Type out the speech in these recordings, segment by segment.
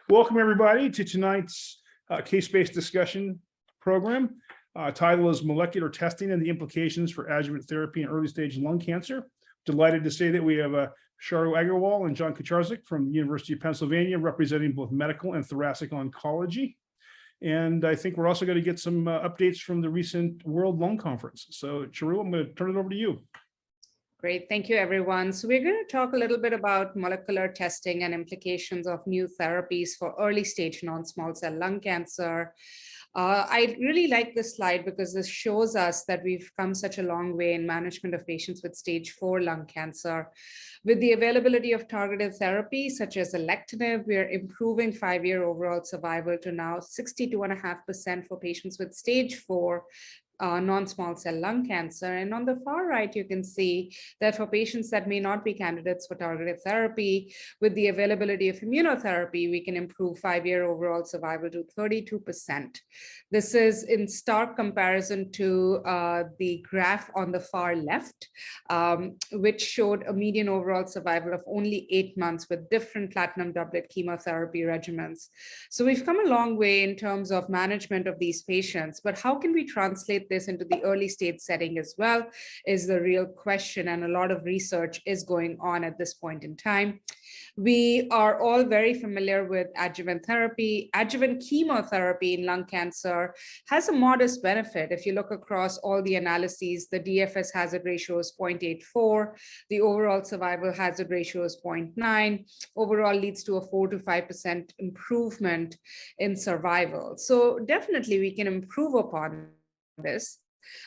Welcome, everybody, to tonight's case-based discussion program. Title is Molecular Testing and the Implications for Adjuvant Therapy in Early-Stage Lung Cancer. Delighted to say that we have Sharu Agarwal and John Kacharzik from the University of Pennsylvania, representing both medical and thoracic oncology. And I think we're also going to get some updates from the recent World Lung Conference. So, Sharu, I'm going to turn it over to you. Great, thank you, everyone. So we're going to talk a little bit about molecular testing and implications of new therapies for early stage non-small cell lung cancer. I really like this slide because this shows us that we've come such a long way in management of patients with stage 4 lung cancer. With the availability of targeted therapy, such as alectinib, we are improving 5-year overall survival to now 62.5% for patients with stage 4 non-small cell lung cancer. And on the far right, you can see that for patients that may not be candidates for targeted therapy, with the availability of immunotherapy, we can improve 5-year overall survival to 32%. This is in stark comparison to the graph on the far left, which showed a median overall survival of only 8 months with different platinum doublet chemotherapy regimens. So we've come a long way in terms of management of these patients, but how can we translate this into the early stage setting as well is the real question, and a lot of research is going on at this point in time. We are all very familiar with adjuvant therapy. Adjuvant chemotherapy in lung cancer has a modest benefit. If you look across all the analyses, the DFS hazard ratio is 0.84, the overall survival hazard ratio is 0.9, overall leads to a 4 to 5% improvement in survival. So definitely we can improve upon this.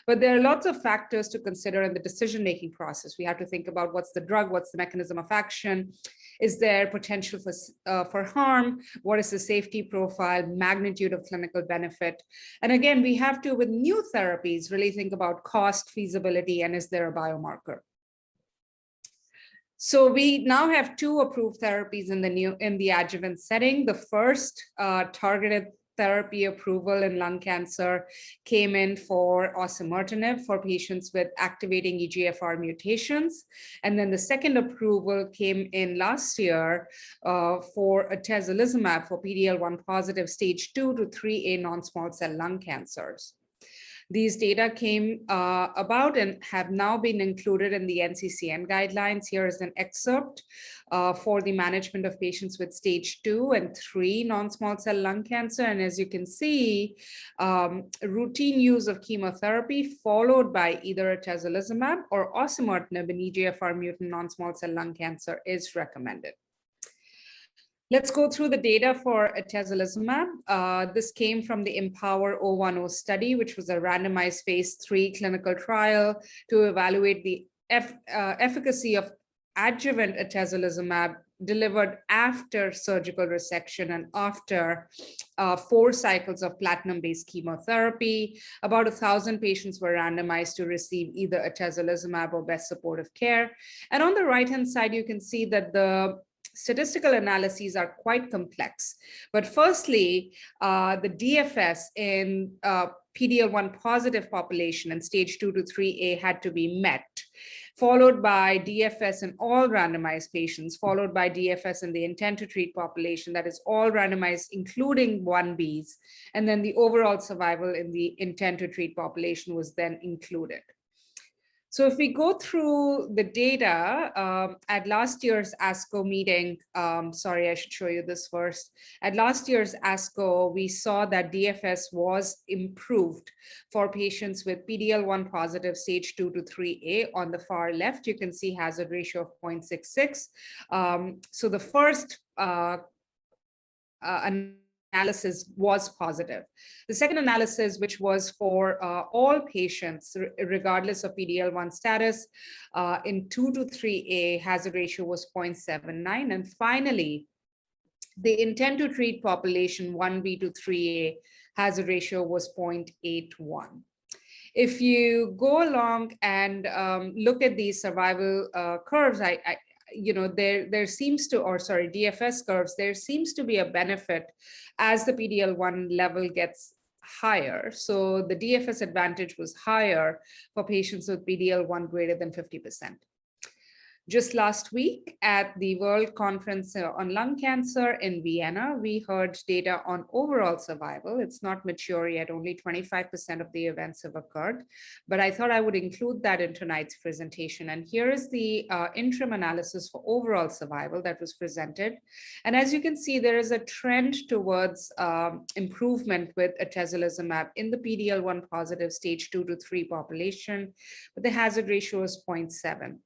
But there are lots of factors to consider in the decision-making process. We have to think about what's the drug, what's the mechanism of action, is there potential for harm, what is the safety profile, magnitude of clinical benefit. And again, we have to, with new therapies, really think about cost, feasibility, and is there a biomarker. So we now have 2 approved therapies in the adjuvant setting. The first targeted therapy approval in lung cancer came in for osimertinib for patients with activating EGFR mutations. And then the second approval came in last year for atezolizumab for PD-L1 positive stage 2 to 3A non-small cell lung cancers. These data came about and have now been included in the NCCN guidelines. Here is an excerpt for the management of patients with stage 2 and 3 non-small cell lung cancer. And as you can see, routine use of chemotherapy followed by either atezolizumab or osimertinib in EGFR mutant non-small cell lung cancer is recommended. Let's go through the data for atezolizumab. This came from the EMPOWER-010 study, which was a randomized phase 3 clinical trial to evaluate the efficacy of adjuvant atezolizumab delivered after surgical resection and after 4 cycles of platinum-based chemotherapy. About 1,000 patients were randomized to receive either atezolizumab or best supportive care. And on the right-hand side, you can see that the statistical analyses are quite complex. But firstly, the DFS in PD-L1 positive population in stage 2 to 3A had to be met, followed by DFS in all randomized patients, followed by DFS in the intent to treat population, that is all randomized, including 1Bs. And then the overall survival in the intent to treat population was then included. So if we go through the data at last year's ASCO meeting, sorry, I should show you this first. At last year's ASCO, we saw that DFS was improved for patients with PD-L1 positive stage 2 to 3A. On the far left, you can see hazard ratio of 0.66. So the first analysis was positive. The second analysis, which was for all patients, regardless of PD-L1 status, in 2 to 3A, hazard ratio was 0.79. And finally, the intent to treat population 1B to 3A, hazard ratio was 0.81. If you go along and look at these survival curves, there seems to, or sorry, DFS curves, there seems to be a benefit as the PD-L1 level gets higher. So the DFS advantage was higher for patients with PD-L1 greater than 50%. Just last week at the World Conference on Lung Cancer in Vienna, we heard data on overall survival. It's not mature yet, only 25% of the events have occurred, but I thought I would include that in tonight's presentation. And here is the interim analysis for overall survival that was presented. And as you can see, there is a trend towards improvement with atezolizumab in the PD-L1 positive stage 2 to 3 population, but the hazard ratio is 0.7.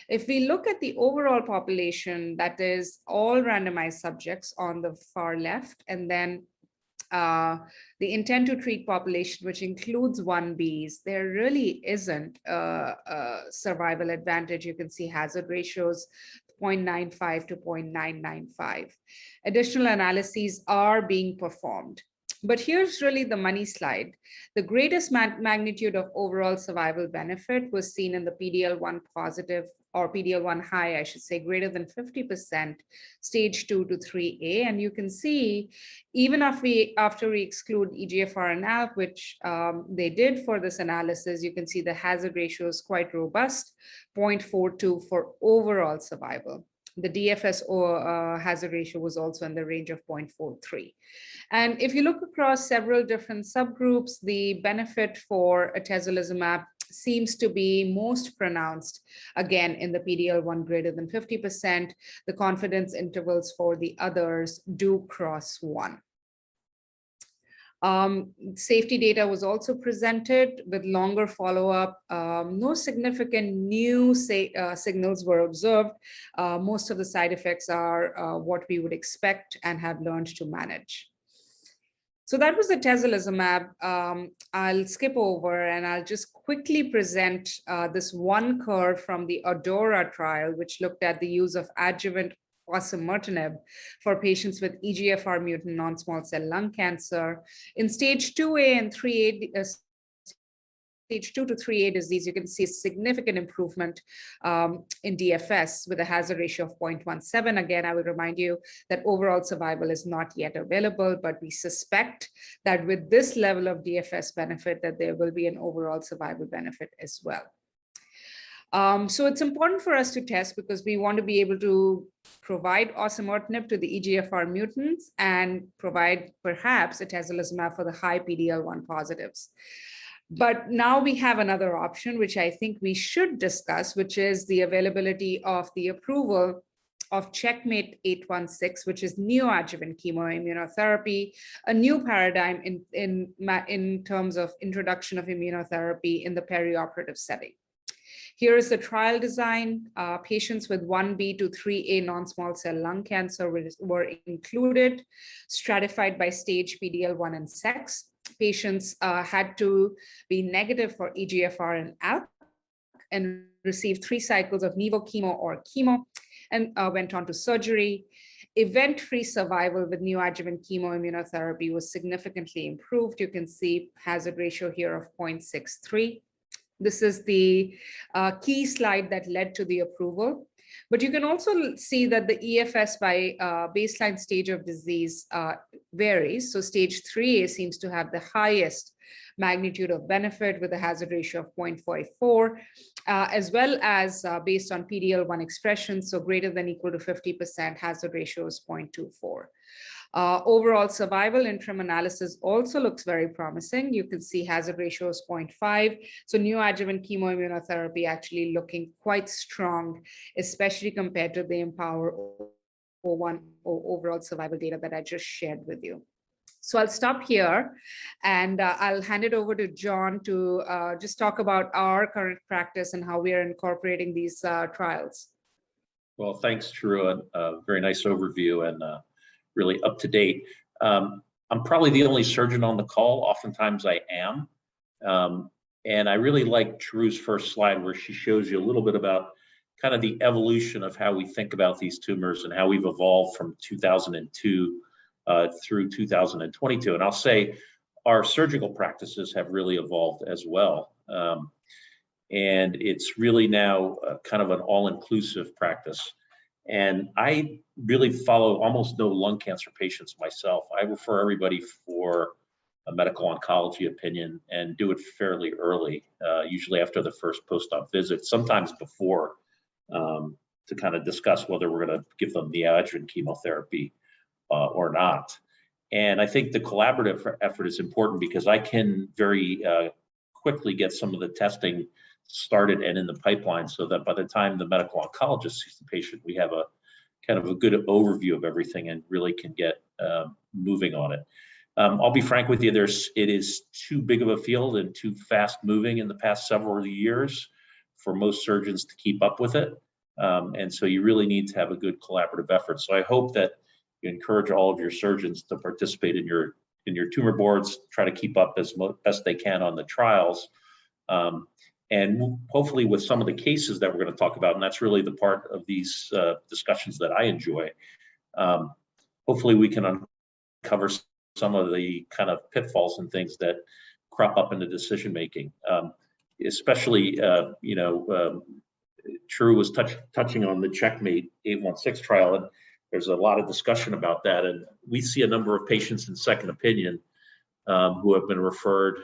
If we look at the overall population, that is all randomized subjects on the far left, and then the intent to treat population, which includes 1Bs, there really isn't a survival advantage. You can see hazard ratios 0.95 to 0.995. Additional analyses are being performed. But here's really the money slide. The greatest magnitude of overall survival benefit was seen in the PD-L1 positive, or PD-L1 high, I should say, greater than 50%, stage 2 to 3A. And you can see, even after we exclude EGFR and ALK, which they did for this analysis, you can see the hazard ratio is quite robust, 0.42 for overall survival. The DFS hazard ratio was also in the range of 0.43. And if you look across several different subgroups, the benefit for atezolizumab seems to be most pronounced, again, in the PD-L1 greater than 50%. The confidence intervals for the others do cross 1. Safety data was also presented with longer follow-up. No significant new signals were observed. Most of the side effects are what we would expect and have learned to manage. So that was the atezolizumab. I'll skip over and I'll just quickly present this one curve from the ADAURA trial, which looked at the use of adjuvant osimertinib for patients with EGFR mutant non-small cell lung cancer. In stage 2A and 3A, stage 2 to 3A disease, you can see a significant improvement in DFS with a hazard ratio of 0.17. Again, I would remind you that overall survival is not yet available, but we suspect that with this level of DFS benefit, that there will be an overall survival benefit as well. So it's important for us to test because we want to be able to provide osimertinib to the EGFR mutants and provide perhaps atezolizumab for the high PD-L1 positives. But now we have another option, which I think we should discuss, which is the availability of the approval of Checkmate 816, which is neoadjuvant chemoimmunotherapy, a new paradigm in terms of introduction of immunotherapy in the perioperative setting. Here is the trial design. Patients with 1B to 3A non-small cell lung cancer were included, stratified by stage, PD-L1, and sex. Patients had to be negative for EGFR and ALK and received 3 cycles of nivo chemo or chemo and went on to surgery. Event-free survival with neoadjuvant chemoimmunotherapy was significantly improved. You can see hazard ratio here of 0.63. This is the key slide that led to the approval. But you can also see that the EFS by baseline stage of disease varies. So stage 3A seems to have the highest magnitude of benefit with a hazard ratio of 0.44, as well as based on PD-L1 expression, so greater than equal to 50%, hazard ratio is 0.24. Overall survival interim analysis also looks very promising. You can see hazard ratio is 0.5. So neoadjuvant chemoimmunotherapy actually looking quite strong, especially compared to the Empower 01 overall survival data that I just shared with you. So I'll stop here and I'll hand it over to John to just talk about our current practice and how we are incorporating these trials. Well, thanks, Drew. A very nice overview and really up to date. I'm probably the only surgeon on the call. Oftentimes I am. And I really like Drew's first slide where she shows you a little bit about kind of the evolution of how we think about these tumors and how we've evolved from 2002 through 2022. And I'll say our surgical practices have really evolved as well. And it's really now kind of an all-inclusive practice. And I really follow almost no lung cancer patients myself. I refer everybody for a medical oncology opinion and do it fairly early, usually after the first post-op visit, sometimes before to kind of discuss whether we're going to give them the adjuvant chemotherapy or not. And I think the collaborative effort is important because I can very quickly get some of the testing started and in the pipeline so that by the time the medical oncologist sees the patient, we have a kind of a good overview of everything and really can get moving on it. I'll be frank with you, it is too big of a field and too fast moving in the past several years for most surgeons to keep up with it. And so you really need to have a good collaborative effort. So I hope that you encourage all of your surgeons to participate in your tumor boards, try to keep up as best they can on the trials. And hopefully with some of the cases that we're going to talk about, and that's really the part of these discussions that I enjoy, hopefully we can uncover some of the kind of pitfalls and things that crop up in the decision making. Especially, True was touching on the Checkmate 816 trial, and there's a lot of discussion about that. And we see a number of patients in second opinion who have been referred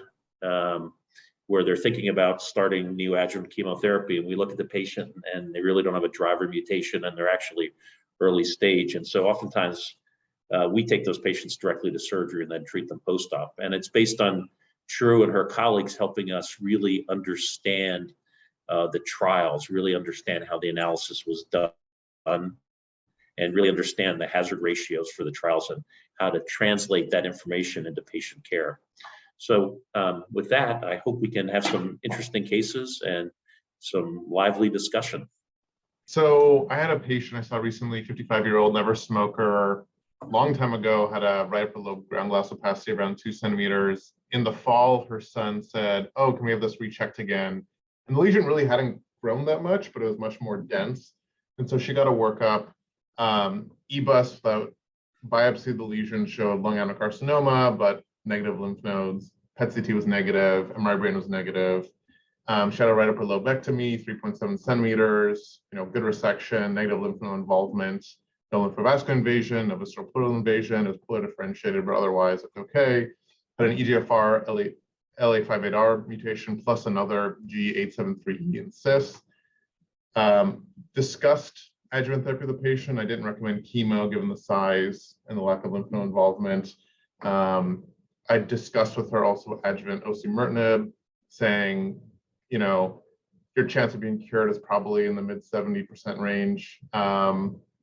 where they're thinking about starting neoadjuvant chemotherapy. And we look at the patient and they really don't have a driver mutation and they're actually early stage. And so oftentimes we take those patients directly to surgery and then treat them post-op. And it's based on True and her colleagues helping us really understand the trials, really understand how the analysis was done, and really understand the hazard ratios for the trials and how to translate that information into patient care. So with that, I hope we can have some interesting cases and some lively discussion. So I had a patient I saw recently, 55-year-old, never smoker, a long time ago, had a right upper lobe ground glass opacity around 2 centimeters. In the fall, her son said, "Oh, can we have this rechecked again?" And the lesion really hadn't grown that much, but it was much more dense. And so she got a workup. EBUS, without biopsy, the lesion showed lung adenocarcinoma, but negative lymph nodes. PET CT was negative. MRI brain was negative. She had a right upper lobectomy, 3.7 centimeters. Good resection, negative lymph node involvement, no lymphovascular invasion, no visceral pleural invasion. It was pleural differentiated, but otherwise it's okay. Had an EGFR LA58R mutation plus another G873E in CIS. Discussed adjuvant therapy with the patient. I didn't recommend chemo given the size and the lack of lymph node involvement. I discussed with her also adjuvant osimertinib, saying, your chance of being cured is probably in the mid 70% range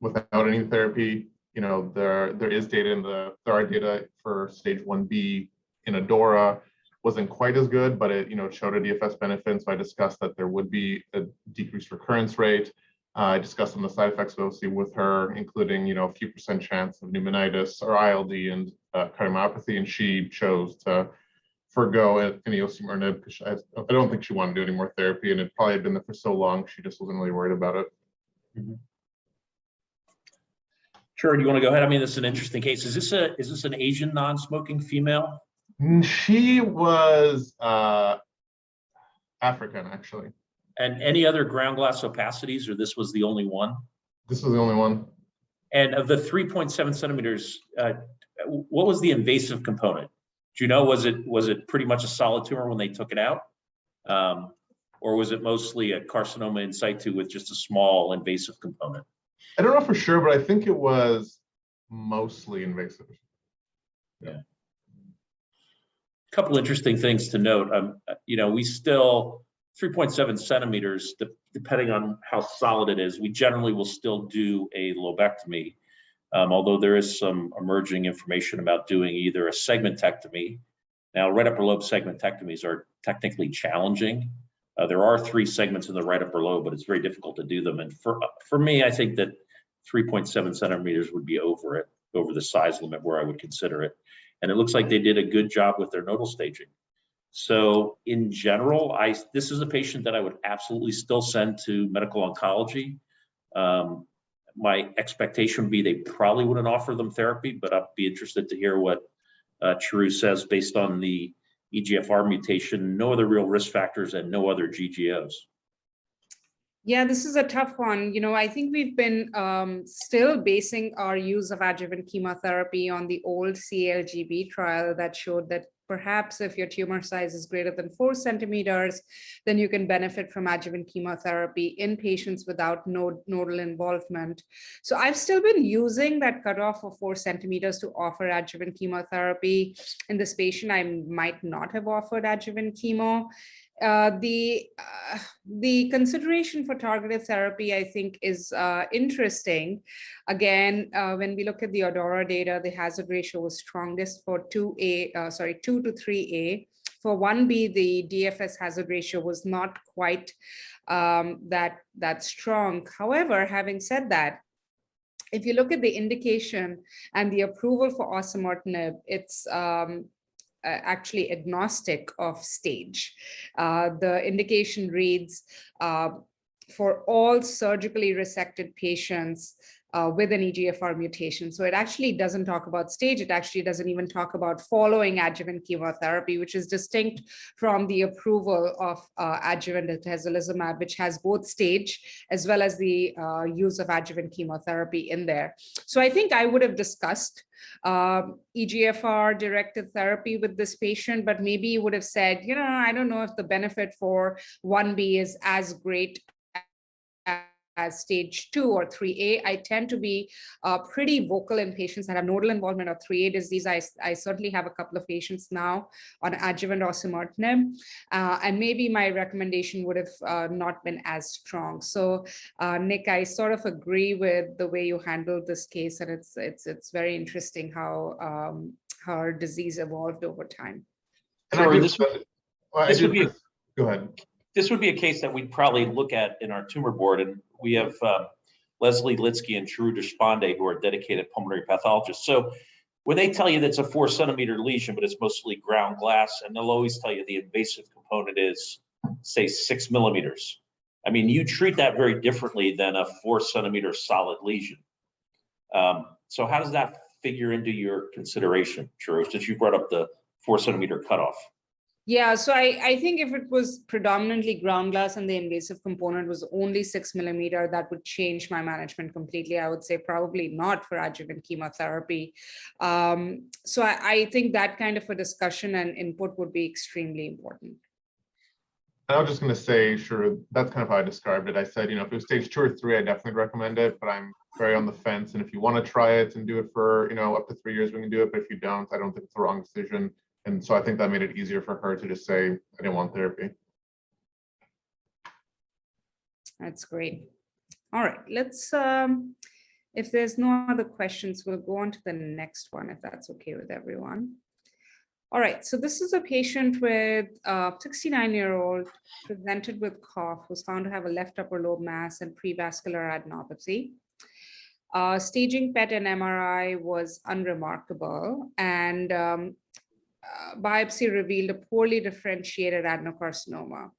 without any therapy. There is data there are data for stage 1B in ADORA. Wasn't quite as good, but it showed a DFS benefit. So I discussed that there would be a decreased recurrence rate. I discussed some of the side effects of OC with her, including a few % chance of pneumonitis or ILD and cardiomyopathy, and she chose to forgo any osimertinib because I don't think she wanted to do any more therapy, and it probably had been there for so long she just wasn't really worried about it. Mm-hmm. Sure. Do you want to go ahead? I mean, this is an interesting case. Is this an Asian non-smoking female? She was African, actually. And any other ground glass opacities, or this was the only one? This was the only one. And of the 3.7 centimeters, what was the invasive component? Do you know, was it pretty much a solid tumor when they took it out? Or was it mostly a carcinoma in situ with just a small invasive component? I don't know for sure, but I think it was mostly invasive. Yeah. A couple interesting things to note. We still 3.7 centimeters, depending on how solid it is, we generally will still do a lobectomy, although there is some emerging information about doing either a segmentectomy. Now, right upper lobe segmentectomies are technically challenging. There are 3 segments in the right upper lobe, but it's very difficult to do them. And for me, I think that 3.7 centimeters would be over the size limit where I would consider it. And it looks like they did a good job with their nodal staging. So in general, this is a patient that I would absolutely still send to medical oncology. My expectation would be they probably wouldn't offer them therapy, but I'd be interested to hear what Charu says based on the EGFR mutation, no other real risk factors, and no other GGOs. Yeah, this is a tough one. I think we've been still basing our use of adjuvant chemotherapy on the old CALGB trial that showed that perhaps if your tumor size is greater than 4 centimeters, then you can benefit from adjuvant chemotherapy in patients without nodal involvement. So I've still been using that cutoff of 4 centimeters to offer adjuvant chemotherapy. In this patient, I might not have offered adjuvant chemo. The consideration for targeted therapy, I think, is interesting. Again, when we look at the ADAURA data, the hazard ratio was strongest for 2 to 3A. For 1B, the DFS hazard ratio was not quite that strong. However, having said that, if you look at the indication and the approval for osimertinib, it's actually agnostic of stage. The indication reads for all surgically resected patients with an EGFR mutation. So it actually doesn't talk about stage. It actually doesn't even talk about following adjuvant chemotherapy, which is distinct from the approval of adjuvant atezolizumab, which has both stage as well as the use of adjuvant chemotherapy in there. So I think I would have discussed EGFR directed therapy with this patient, but maybe you would have said, you know, I don't know if the benefit for 1B is as great as stage 2 or 3A. I tend to be pretty vocal in patients that have nodal involvement of 3A disease. I certainly have a couple of patients now on adjuvant osimertinib, and maybe my recommendation would have not been as strong. So Nick, I sort of agree with the way you handled this case, and it's very interesting how her disease evolved over time. Sure, Go ahead. This would be a case that we'd probably look at in our tumor board, and we have Leslie Litsky and Shrew Deshpande, who are dedicated pulmonary pathologists. So when they tell you that's a 4 centimeter lesion, but it's mostly ground glass, and they'll always tell you the invasive component is, say, 6 millimeters. I mean, you treat that very differently than a 4 centimeter solid lesion. So how does that figure into your consideration, Shrew, since you brought up the 4 centimeter cutoff? Yeah, so I think if it was predominantly ground glass and the invasive component was only 6 millimeter, that would change my management completely. I would say probably not for adjuvant chemotherapy. So I think that kind of a discussion and input would be extremely important. I was just going to say, sure, that's kind of how I described it. I said, you know, if it was stage 2 or 3, I definitely recommend it, but I'm very on the fence. And if you want to try it and do it for, you know, up to 3 years, we can do it. But if you don't, I don't think it's the wrong decision. And so I think that made it easier for her to just say, I didn't want therapy. That's great. All right, let's, if there's no other questions, we'll go on to the next one, if that's okay with everyone. All right, so this is a patient with a 69-year-old presented with cough, was found to have a left upper lobe mass and prevascular adenopathy. Staging PET and MRI was unremarkable, and biopsy revealed a poorly differentiated adenocarcinoma.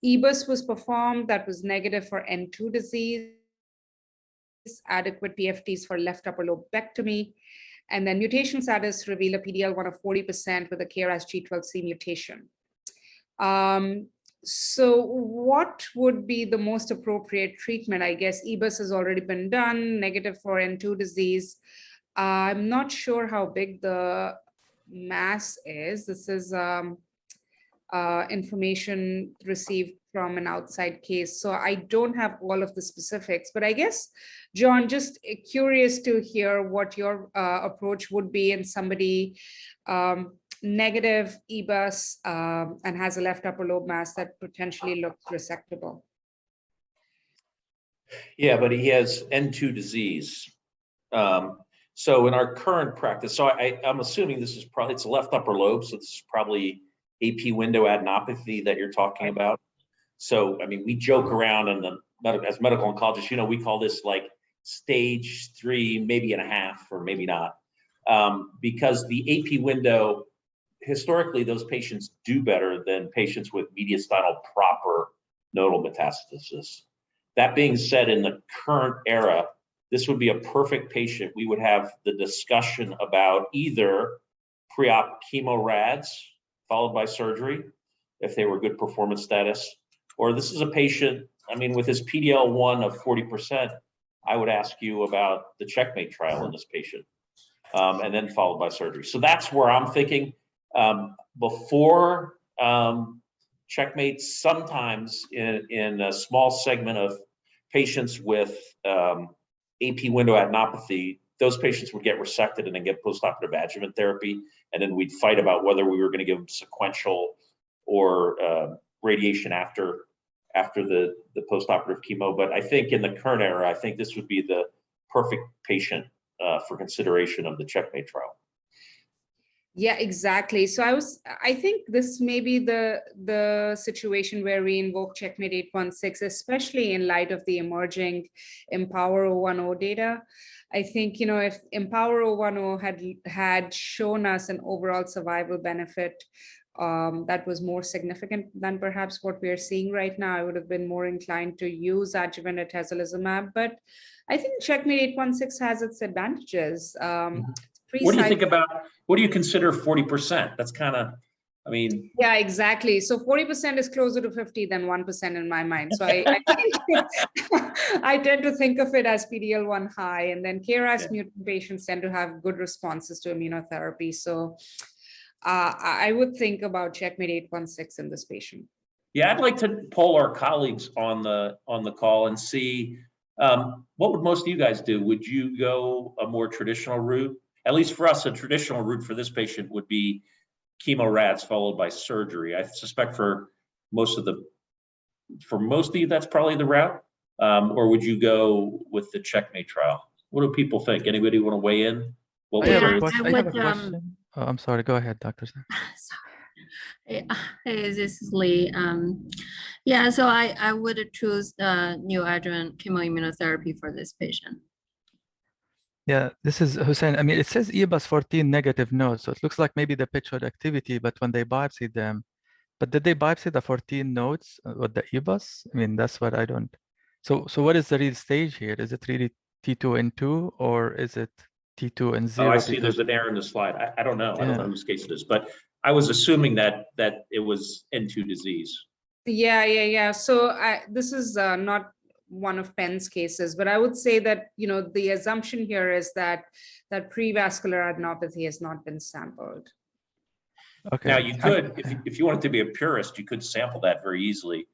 EBUS was performed that was negative for N2 disease, adequate PFTs for left upper lobectomy, and then mutation status revealed a PD-L1 of 40% with a KRAS G12C mutation. So what would be the most appropriate treatment? I guess EBUS has already been done, negative for N2 disease. I'm not sure how big the mass is. This is information received from an outside case. So I don't have all of the specifics, but I guess, John, just curious to hear what your approach would be in somebody negative EBUS and has a left upper lobe mass that potentially looks resectable. Yeah, but he has N2 disease. So in our current practice, so I'm assuming this is probably, it's a left upper lobe, so this is probably AP window adenopathy that you're talking about. So, I mean, we joke around in as medical oncologists, you know, we call this like stage 3, maybe and a half, or maybe not, because the AP window, historically, those patients do better than patients with mediastinal proper nodal metastasis. That being said, in the current era, this would be a perfect patient. We would have the discussion about either pre-op chemo rads followed by surgery, if they were good performance status, or this is a patient, I mean, with his PD-L1 of 40%, I would ask you about the checkmate trial in this patient, and then followed by surgery. So that's where I'm thinking. Before checkmate, sometimes in a small segment of patients with AP window adenopathy, those patients would get resected and then get postoperative adjuvant therapy. And then we'd fight about whether we were going to give them sequential or radiation after the postoperative chemo. But I think in the current era, I think this would be the perfect patient for consideration of the checkmate trial. Yeah, exactly. So I think this may be the situation where we invoke checkmate 816, especially in light of the emerging Empower 010 data. I think, if Empower 010 had shown us an overall survival benefit that was more significant than perhaps what we are seeing right now, I would have been more inclined to use adjuvant atezolizumab. But I think checkmate 816 has its advantages. What do you think about, what do you consider 40%? That's kind of, I mean. Yeah, exactly. So 40% is closer to 50 than 1% in my mind. So I tend to think of it as PD-L1 high, and then KRAS mutant patients tend to have good responses to immunotherapy. So I would think about checkmate 816 in this patient. Yeah, I'd like to poll our colleagues on the call and see what would most of you guys do? Would you go a more traditional route? At least for us, a traditional route for this patient would be chemo rads followed by surgery. I suspect for most of you, that's probably the route. Or would you go with the checkmate trial? What do people think? Anybody want to weigh in? I have a question. Oh, I'm sorry. Go ahead, Dr. Sam. Sorry. Hey, this is Lee. Yeah, so I would choose the neoadjuvant chemoimmunotherapy for this patient. Yeah, this is Hussein. I mean, it says EBUS 14 negative nodes, so it looks like maybe the pitch showed activity, but when they biopsied them, but did they biopsy the 14 nodes with the EBUS? I mean, that's what I don't. So what is the real stage here? Is it really T2 and 2, or is it T2 and 0? Oh, I see. There's an error in the slide. I don't know. I don't know whose case it is, but I was assuming that it was N2 disease. Yeah. So this is not one of Penn's cases, but I would say that, the assumption here is that prevascular adenopathy has not been sampled. Okay. Now you could, if you wanted to be a purist, you could sample that very easily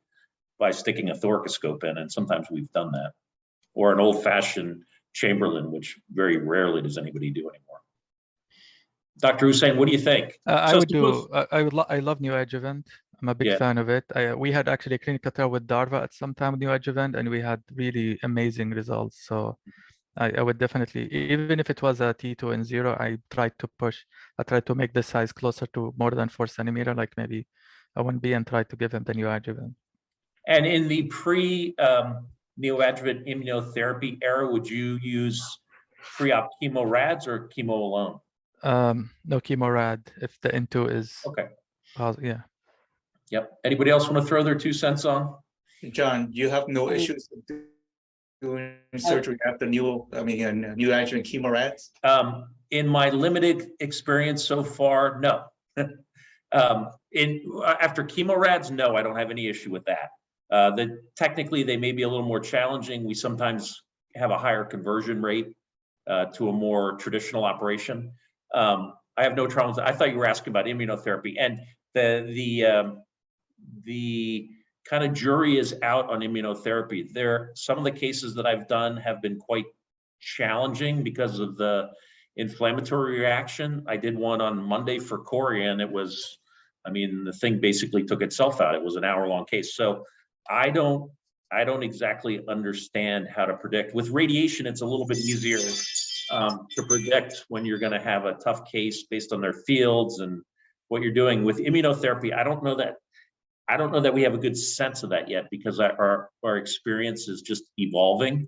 by sticking a thoracoscope in, and sometimes we've done that, or an old-fashioned Chamberlain, which very rarely does anybody do anymore. Dr. Hussein, what do you think? I love neoadjuvant. I'm a big fan of it. We had actually a clinical trial with DARVA at some time with neoadjuvant, and we had really amazing results. So I would definitely, even if it was a T2 and 0, I tried to make the size closer to more than 4 centimeters, like maybe a 1B, and tried to give him the neoadjuvant. And in the pre-neoadjuvant immunotherapy era, would you use pre-op chemo rads or chemo alone? No, chemo rad if the N2 is okay. Yeah. Yep. Anybody else want to throw their 2 cents on? John, you have no issues doing surgery after neoadjuvant chemo rads? In my limited experience so far, no. After chemo rads, no, I don't have any issue with that. Technically, they may be a little more challenging. We sometimes have a higher conversion rate to a more traditional operation. I have no troubles. I thought you were asking about immunotherapy, and the kind of jury is out on immunotherapy. Some of the cases that I've done have been quite challenging because of the inflammatory reaction. I did one on Monday for Corey, and it was, the thing basically took itself out. It was an hour-long case. So I don't exactly understand how to predict. With radiation, it's a little bit easier to predict when you're going to have a tough case based on their fields and what you're doing. With immunotherapy, I don't know that we have a good sense of that yet, because our experience is just evolving.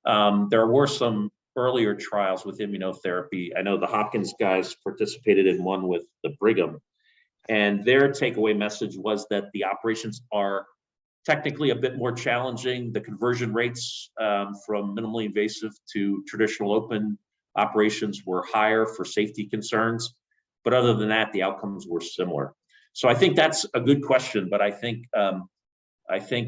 There were some earlier trials with immunotherapy. I know the Hopkins guys participated in one with the Brigham, and their takeaway message was that the operations are technically a bit more challenging. The conversion rates from minimally invasive to traditional open operations were higher for safety concerns. But other than that, the outcomes were similar. So I think that's a good question, but I think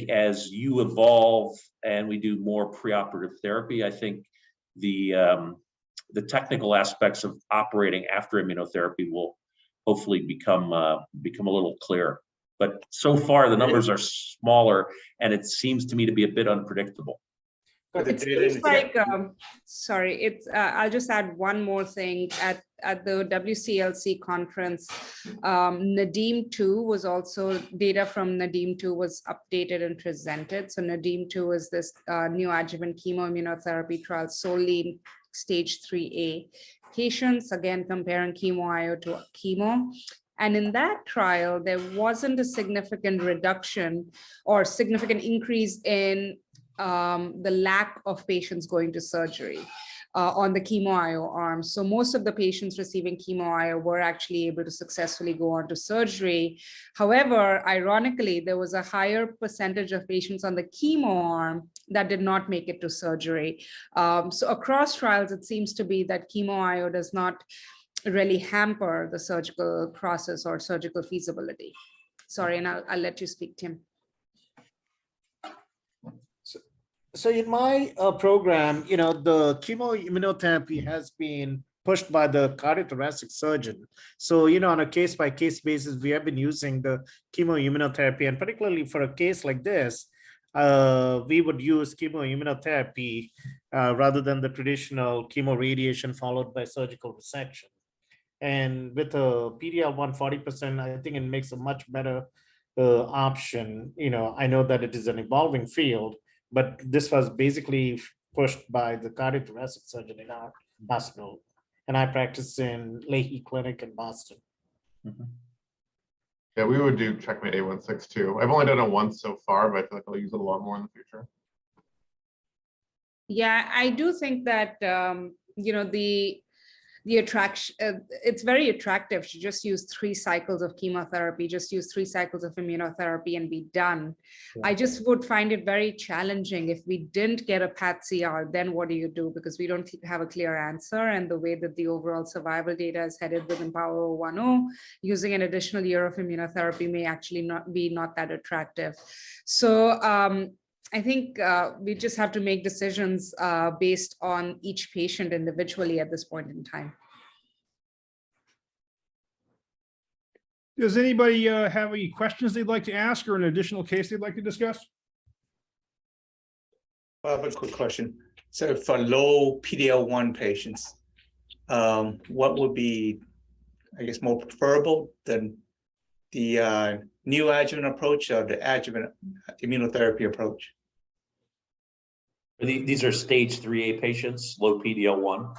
as you evolve and we do more preoperative therapy, I think the technical aspects of operating after immunotherapy will hopefully become a little clearer. But so far, the numbers are smaller, and it seems to me to be a bit unpredictable. But the It data in seems the- like, sorry, it's, I'll just add one more thing. At the WCLC conference, Nadim-2 was also, data from Nadim-2 was updated and presented. So Nadim-2 is this neoadjuvant chemoimmunotherapy trial solely in stage 3A patients, again, comparing chemo-IO to chemo. And in that trial, there wasn't a significant reduction or significant increase in the lack of patients going to surgery on the chemo-IO arm. So most of the patients receiving chemo-IO were actually able to successfully go on to surgery. However, ironically, there was a higher percentage of patients on the chemo arm that did not make it to surgery. So across trials, it seems to be that chemo-IO does not really hamper the surgical process or surgical feasibility. Sorry, and I'll let you speak, Tim. So in my program, the chemoimmunotherapy has been pushed by the cardiothoracic surgeon. So, on a case-by-case basis, we have been using the chemoimmunotherapy, and particularly for a case like this, we would use chemoimmunotherapy rather than the traditional chemoradiation followed by surgical resection. And with a PD-L1 40%, I think it makes a much better option. I know that it is an evolving field, but this was basically pushed by the cardiothoracic surgeon in our hospital. And I practice in Leahy Clinic in Boston. Yeah, we would do Checkmate A16 too. I've only done it once so far, but I feel like I'll use it a lot more in the future. Yeah, I do think that, the attraction, it's very attractive to just use 3 cycles of chemotherapy, just use 3 cycles of immunotherapy and be done. Yeah. I just would find it very challenging if we didn't get a PAT-CR, then what do you do? Because we don't have a clear answer, and the way that the overall survival data is headed with Empower 010, using an additional year of immunotherapy may actually not be that attractive. So I think we just have to make decisions based on each patient individually at this point in time. Does anybody have any questions they'd like to ask or an additional case they'd like to discuss? I have a quick question. So for low PD-L1 patients, what would be, I guess, more preferable than the neoadjuvant approach or the adjuvant immunotherapy approach? These are stage 3A patients, low PD-L1.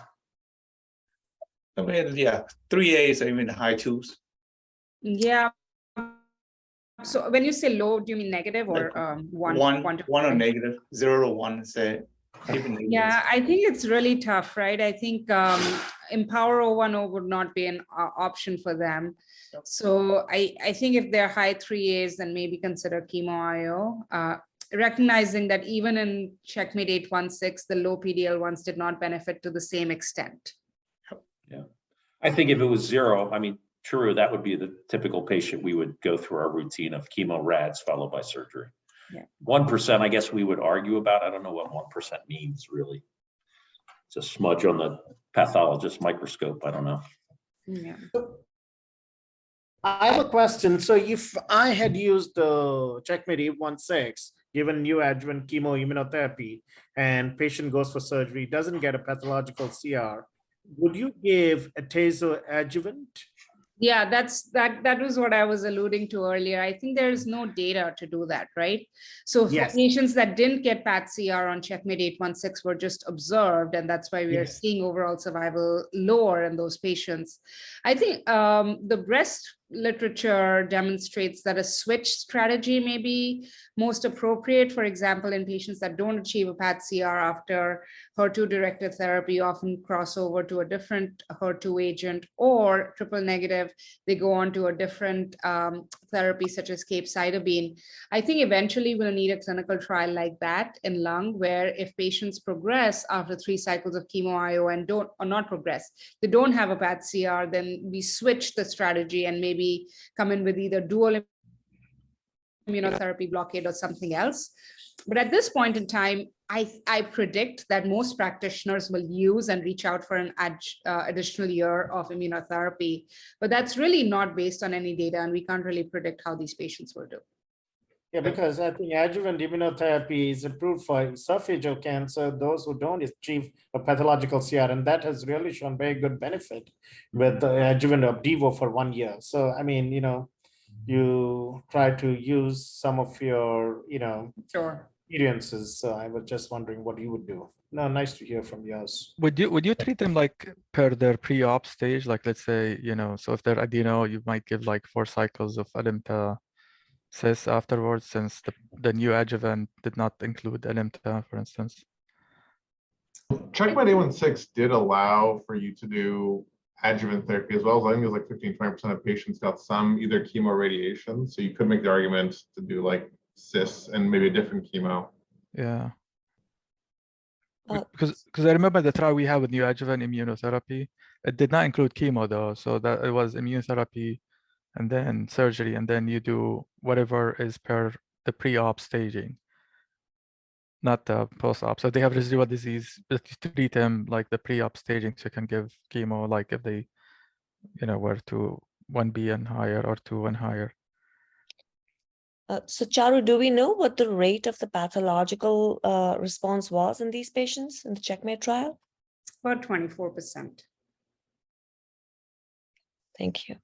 I mean, yeah, 3As or even high 2s. Yeah. So when you say low, do you mean negative or one to One or five? negative, 0 to 1, say. Even negatives. Yeah, I think it's really tough, right? I think Empower 010 would not be an option for them. Yep. So I think if they're high 3As, then maybe consider chemo-IO. Recognizing that even in Checkmate 816, the low PD-L1s did not benefit to the same extent. Yeah, I think if it was 0, I mean, true, that would be the typical patient. We would go through our routine of chemo rads followed by surgery. Yeah. 1%, I guess we would argue about. I don't know what 1% means really. It's a smudge on the pathologist microscope. I don't know. Yeah. I have a question. So if I had used the Checkmate 816, given neoadjuvant chemoimmunotherapy, and patient goes for surgery, doesn't get a pathological CR, would you give atezo adjuvant? Yeah, that was what I was alluding to earlier. I think there is no data to do that, right? So for Yes. patients that didn't get PAT-CR on Checkmate 816 were just observed, and that's why we are Yes. seeing overall survival lower in those patients. I think the breast literature demonstrates that a switch strategy may be most appropriate. For example, in patients that don't achieve a PAT-CR after HER2-directed therapy, often cross over to a different HER2 agent, or triple negative, they go on to a different therapy such as capecitabine. I think eventually we'll need a clinical trial like that in lung, where if patients progress after 3 cycles of chemo-IO and not progress, they don't have a PAT-CR, then we switch the strategy and maybe come in with either dual immunotherapy blockade or something else. But at this point in time, I predict that most practitioners will use and reach out for an additional year of immunotherapy. But that's really not based on any data, and we can't really predict how these patients will do. Yeah, because I think adjuvant immunotherapy is approved for esophageal cancer, those who don't achieve a pathological CR, and that has really shown very good benefit with the adjuvant Opdivo for 1 year. So, I mean, you try to use some of your, Sure. experiences. So I was just wondering what you would do. No, nice to hear from yours. Would you treat them like per their pre-op stage? Like, let's say, so if they're adeno, you might give like 4 cycles of Alimta cis afterwards, since the new adjuvant did not include Alimta, for instance. Checkmate 816 did allow for you to do adjuvant therapy as well. I think it was like 15-20% of patients got some either chemo or radiation. So you could make the argument to do like cis and maybe a different chemo. Yeah. Because I remember the trial we had with neoadjuvant immunotherapy, it did not include chemo though. So that it was immunotherapy and then surgery, and then you do whatever is per the pre-op staging, not the post-op. So if they have residual disease, but you treat them like the pre-op staging, so you can give chemo like if they, were to 1B and higher or 2 and higher. So Charu, do we know what the rate of the pathological response was in these patients in the Checkmate trial? About 24%. Thank you.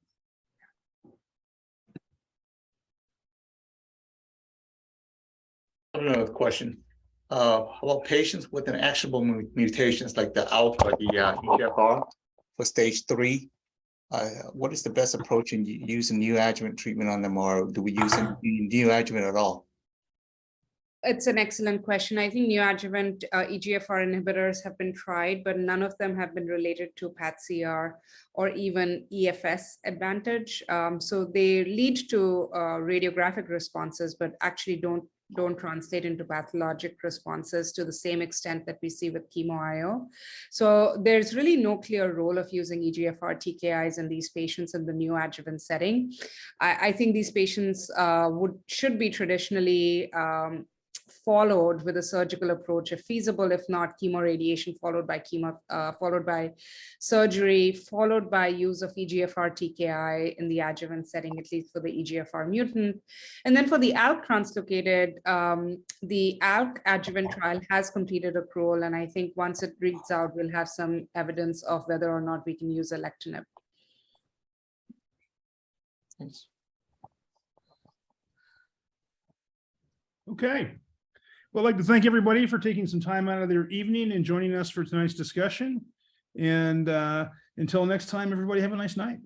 Another question. How about patients with an actionable mutations like the alpha, the EGFR for stage 3? What is the best approach in using neoadjuvant treatment on them, or do we use neoadjuvant at all? It's an excellent question. I think neoadjuvant EGFR inhibitors have been tried, but none of them have been related to PAT-CR or even EFS advantage. So they lead to radiographic responses, but actually don't translate into pathologic responses to the same extent that we see with chemo IO. So there's really no clear role of using EGFR TKIs in these patients in the neoadjuvant setting. I think these patients should be traditionally followed with a surgical approach if feasible, if not chemoradiation followed by surgery, followed by use of EGFR TKI in the adjuvant setting, at least for the EGFR mutant. And then for the ALK translocated, the ALK adjuvant trial has completed accrual, and I think once it reads out, we'll have some evidence of whether or not we can use alectinib. Thanks. Okay. Well, I'd like to thank everybody for taking some time out of their evening and joining us for tonight's discussion. And until next time, everybody have a nice night.